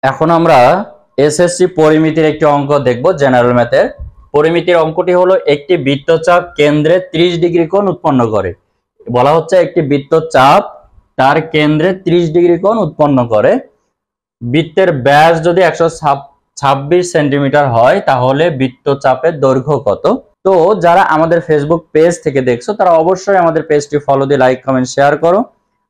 এখন আমরা এসএসসি পরিমিতির একটি অঙ্ক দেখব জেনারেল ম্যাথের। পরিমিতির অঙ্কটি হলো একটি বৃত্তচাপ কেন্দ্রে 30 ডিগ্রি কোণ উৎপন্ন করে। বলা হচ্ছে একটি বৃত্তচাপ তার কেন্দ্রে 30 ডিগ্রি কোণ উৎপন্ন করে। বৃত্তের ব্যাস যদি 126 সেন্টিমিটার হয় তাহলে বৃত্তচাপের দৈর্ঘ্য কত? তো যারা আমাদের ফেসবুক পেজ থেকে দেখছো তারা অবশ্যই আমাদের পেজটি ফলো দিয়ে লাইক কমেন্ট শেয়ার করো।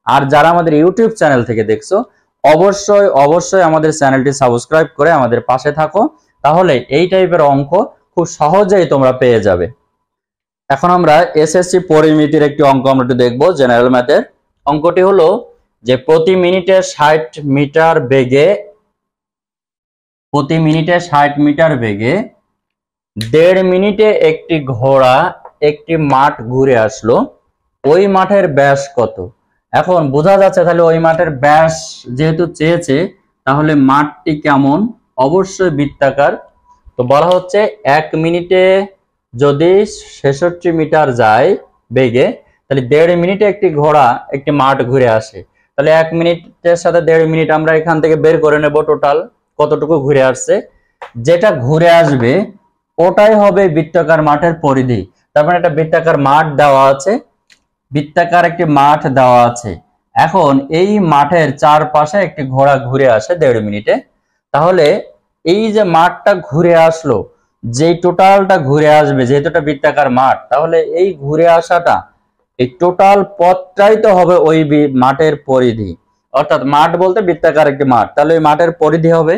আর যারা আমাদের ইউটিউব চ্যানেল থেকে দেখছো অবশ্যই অবশ্যই আমাদের চ্যানেলটি সাবস্ক্রাইব করে আমাদের পাশে থাকো, তাহলে এই টাইপের অঙ্ক খুব সহজেই তোমরা পেয়ে যাবে। এখন আমরা এসএসসি পরিমিতির একটি অঙ্ক আমরা একটু দেখবো জেনারেল ম্যাথের। অঙ্কটি হলো যে প্রতি মিনিটে 60 মিটার বেগে 1.5 মিনিটে একটি ঘোড়া একটি মাঠ ঘুরে আসলো, ওই মাঠের ব্যাস কত? এখন বোঝা যাচ্ছে তাহলে ওই মাঠের ব্যাস যেহেতু চেয়েছে তাহলে মাঠটি কেমন? অবশ্যই বৃত্তাকার। তো বলা হচ্ছে 1 মিনিটে যদি 66 মিটার যায় বেগে, তাহলে 1.5 মিনিটে একটি ঘোড়া একটি মাঠ ঘুরে আসে। তাহলে 1 মিনিটের সাথে 1.5 মিনিট আমরা এখান থেকে বের করে নেব টোটাল কতটুকু ঘুরে আসছে। যেটা ঘুরে আসবে ওটাই হবে বৃত্তাকার মাঠের পরিধি। তার মানে একটা বৃত্তাকার মাঠ দেওয়া আছে, বৃত্তাকার একটি মাঠ দেওয়া আছে। এখন এই মাঠের চারপাশে একটি ঘোড়া ঘুরে আসে 1.5 মিনিটে, তাহলে এই যে মাঠটা ঘুরে আসলো, যে টোটালটা ঘুরে আসবে, যেহেতু এটা বৃত্তাকার মাঠ, তাহলে এই ঘুরে আসাটা এই টোটাল পথটাই তো হবে ওই মাঠের পরিধি। অর্থাৎ মাঠ বলতে বৃত্তাকার একটি মাঠ, তাহলে ওই মাঠের পরিধি হবে,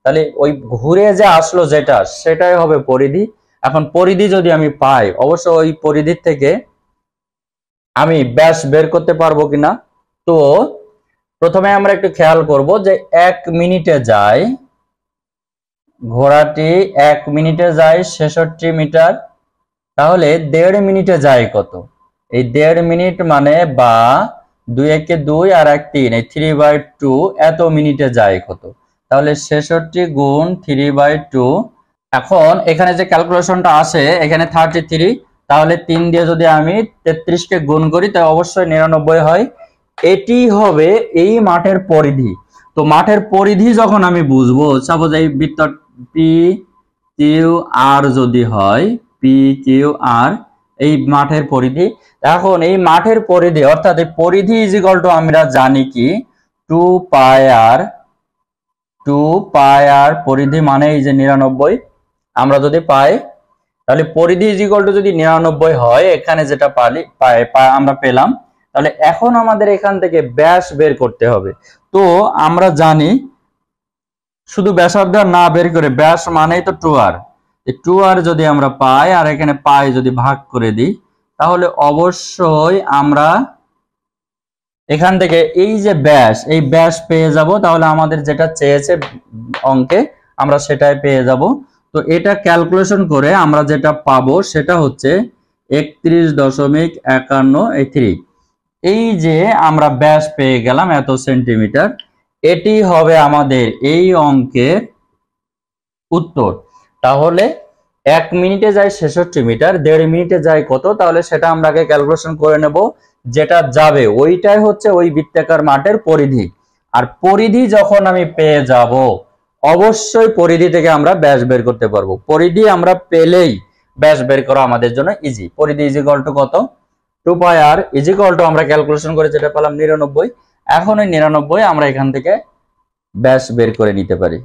তাহলে ওই ঘুরে যে আসলো যেটা সেটাই হবে পরিধি। এখন পরিধি যদি আমি পাই, অবশ্য ওই পরিধির থেকে আমি ব্যাস বের করতে পারবো কিনা। তো প্রথমে আমরা একটু খেয়াল করব যে 1 মিনিটে যায় ঘোড়াটি, 1 মিনিটে যায় 66 মিটার, তাহলে 1.5 মিনিটে যায় কত? এই 1.5 মিনিট মানে বা 2 একে 2 আর 1 3, এই 3/2 এত মিনিটে যায় কত? তাহলে 66 গুণ 3/2। এখন এখানে যে ক্যালকুলেশনটা আসে এখানে 33, তাহলে 3 দিয়ে যদি আমি 33 কে গুণ করি তাহলে অবশ্যই 99 হয়। এটি হবে এই মাঠের পরিধি। তো মাঠের পরিধি যখন আমি বুঝবো, সাপোজ এই বৃত্ত পি কিউ আর যদি হয়, পি কিউ আর এই মাঠের পরিধি। এখন এই মাঠের পরিধি অর্থাৎ এই পরিধি ইজ ইকুয়াল টু আমরা জানি কি 2 পাই আর, 2 পাই আর পরিধি মানে এই যে 99। আমরা যদি পাই তাহলে পরিধি ইজ ইকুয়াল টু যদি 99 হয়, এখানে যেটা আমরা পেলাম, তাহলে এখন আমাদের এখান থেকে ব্যাস বের করতে হবে। তো আমরা জানি শুধু ব্যাসার্ধ না বের করে ব্যাস মানেই তো 2r, 2r যদি আমরা পাই আর এখানে পাই যদি ভাগ করে দিই, তাহলে অবশ্যই আমরা এখান থেকে এই যে ব্যাস, এই ব্যাস পেয়ে যাব। তাহলে আমাদের যেটা চেয়েছে অঙ্কে আমরা সেটাই পেয়ে যাব। তো এটা ক্যালকুলেশন করে আমরা যেটা পাবো সেটা হচ্ছে 31.51 এই যে আমরা ব্যাস পেয়ে গেলাম এত সেন্টিমিটার। এটি হবে আমাদের এই অঙ্কের উত্তর। তাহলে 1 মিনিটে যায় 66 মিটার, 1.5 মিনিটে যায় কত? তাহলে সেটা আমরা আগে ক্যালকুলেশন করে নেব। যেটা যাবে ওইটাই হচ্ছে ওই বৃত্তাকার মাঠের পরিধি। আর পরিধি যখন আমি পেয়ে যাব, অবশ্যই পরিধি থেকে আমরা ব্যাস বের করতে পারবো। পরিধি আমরা পেলেই ব্যাস বের করা আমাদের জন্য ইজি। পরিধি ইজ ইকুয়াল টু কত? 2 পাই আর ইজ ইকুয়াল টু আমরা ক্যালকুলেশন করে যেটা পেলাম 99। এখন ওই 99 আমরা এখান থেকে ব্যাস বের করে নিতে পারি।